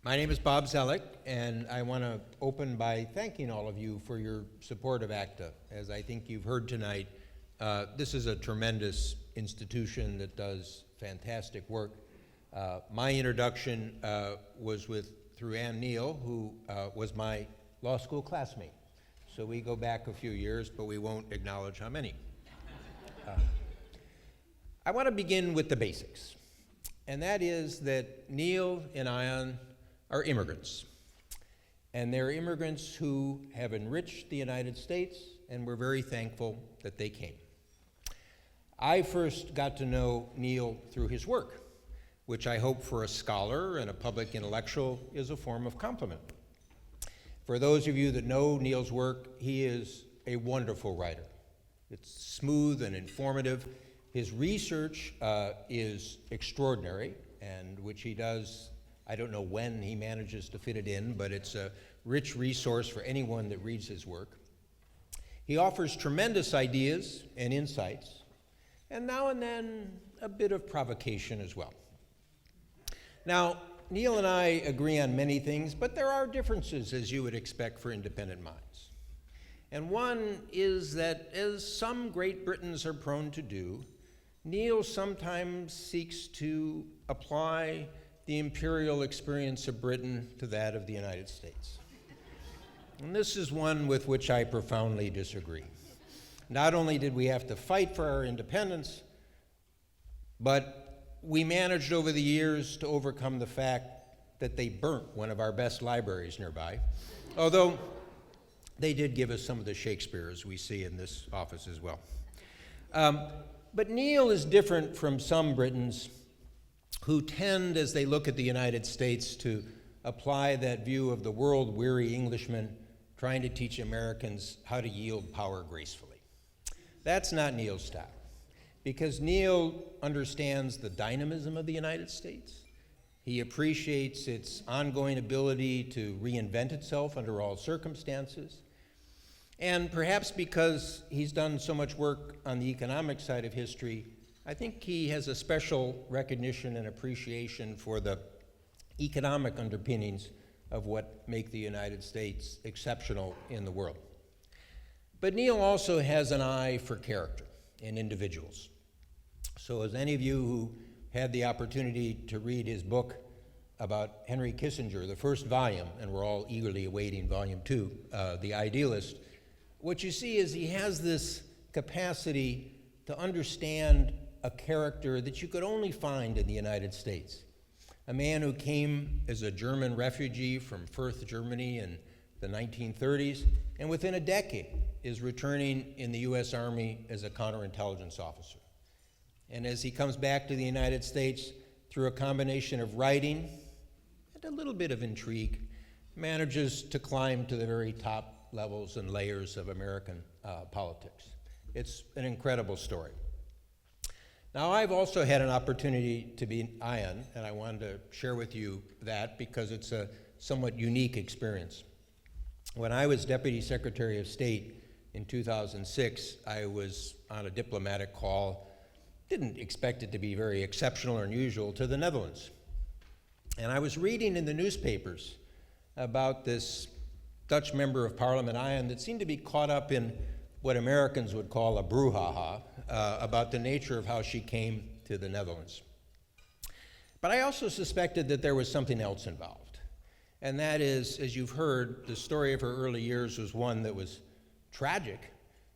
My name is Bob Zoellick, and I want to open by thanking all of you for your support of ACTA. As I think you've heard tonight, this is a tremendous institution that does fantastic work. My introduction was through Niall, who was my law school classmate. So we go back a few years, but we won't acknowledge how many. I want to begin with the basics, and that is that Niall and Ayaan are immigrants, and they're immigrants who have enriched the United States, and we're very thankful that they came. I first got to know Niall through his work, which I hope for a scholar and a public intellectual is a form of compliment. For those of you that know Niall's work, he is a wonderful writer. It's smooth and informative. His research is extraordinary, and which he does. I don't know when he manages to fit it in, but it's a rich resource for anyone that reads his work. He offers tremendous ideas and insights, and now and then a bit of provocation as well. Now, Niall and I agree on many things, but there are differences, as you would expect for independent minds. And one is that, as some Great Britons are prone to do, Niall sometimes seeks to apply the imperial experience of Britain to that of the United States. And this is one with which I profoundly disagree. Not only did we have to fight for our independence, but we managed over the years to overcome the fact that they burnt one of our best libraries nearby, although they did give us some of the Shakespeares we see in this office as well. But Niall is different from some Britons who tend, as they look at the United States, to apply that view of the world-weary Englishman trying to teach Americans how to yield power gracefully. That's not Niall's style, because Niall understands the dynamism of the United States. He appreciates its ongoing ability to reinvent itself under all circumstances. And perhaps because he's done so much work on the economic side of history, I think he has a special recognition and appreciation for the economic underpinnings of what make the United States exceptional in the world. But Niall also has an eye for character and individuals. So as any of you who had the opportunity to read his book about Henry Kissinger, the first volume, and we're all eagerly awaiting volume 2, The Idealist, what you see is he has this capacity to understand a character that you could only find in the United States. A man who came as a German refugee from Fürth, Germany in the 1930s, and within a decade is returning in the US Army as a counterintelligence officer. And as he comes back to the United States, through a combination of writing and a little bit of intrigue, manages to climb to the very top levels and layers of American politics. It's an incredible story. Now, I've also had an opportunity to be Ayaan, and I wanted to share with you that because it's a somewhat unique experience. When I was Deputy Secretary of State in 2006, I was on a diplomatic call, didn't expect it to be very exceptional or unusual, to the Netherlands. And I was reading in the newspapers about this Dutch member of Parliament, Ayaan, that seemed to be caught up in what Americans would call a brouhaha about the nature of how she came to the Netherlands. But I also suspected that there was something else involved. And that is, as you've heard, the story of her early years was one that was tragic.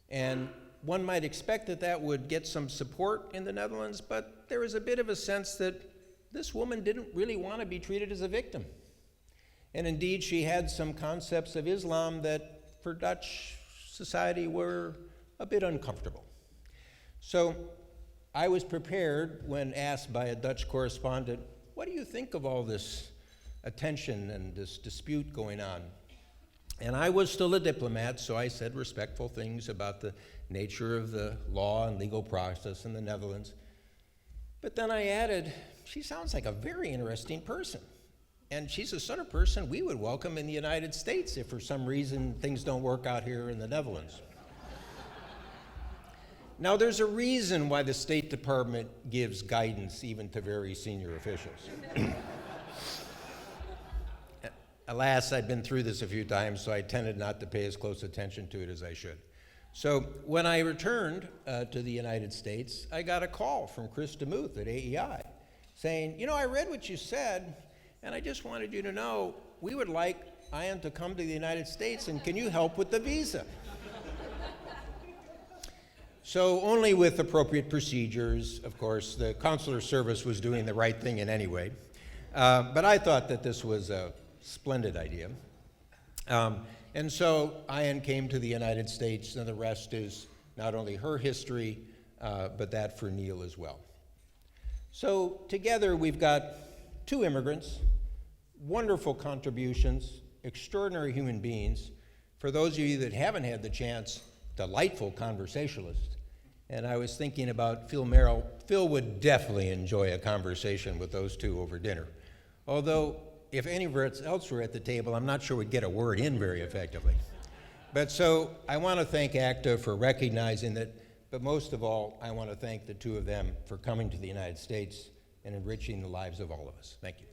And one might expect that that would get some support in the Netherlands, but there was a bit of a sense that this woman didn't really want to be treated as a victim. And indeed, she had some concepts of Islam that for Dutch society were a bit uncomfortable. So I was prepared when asked by a Dutch correspondent, what do you think of all this attention and this dispute going on? And I was still a diplomat, so I said respectful things about the nature of the law and legal process in the Netherlands. But then I added, she sounds like a very interesting person. And she's the sort of person we would welcome in the United States if for some reason things don't work out here in the Netherlands. Now, there's a reason why the State Department gives guidance even to very senior officials. alas, I'd been through this a few times, so I tended not to pay as close attention to it as I should. So when I returned to the United States, I got a call from Chris DeMuth at AEI saying, I read what you said, and I just wanted you to know we would like Ayaan to come to the United States, and can you help with the visa? So only with appropriate procedures, of course. The consular service was doing the right thing in any way. But I thought that this was a splendid idea. And so Ayaan came to the United States, and the rest is not only her history, but that for Niall as well. So together we've got two immigrants, wonderful contributions, extraordinary human beings. For those of you that haven't had the chance, delightful conversationalists. And I was thinking about Phil Merrill. Phil would definitely enjoy a conversation with those two over dinner. Although, if anyone else were at the table, I'm not sure we'd get a word in very effectively. But so, I want to thank ACTA for recognizing that, but most of all, I want to thank the two of them for coming to the United States and enriching the lives of all of us. Thank you.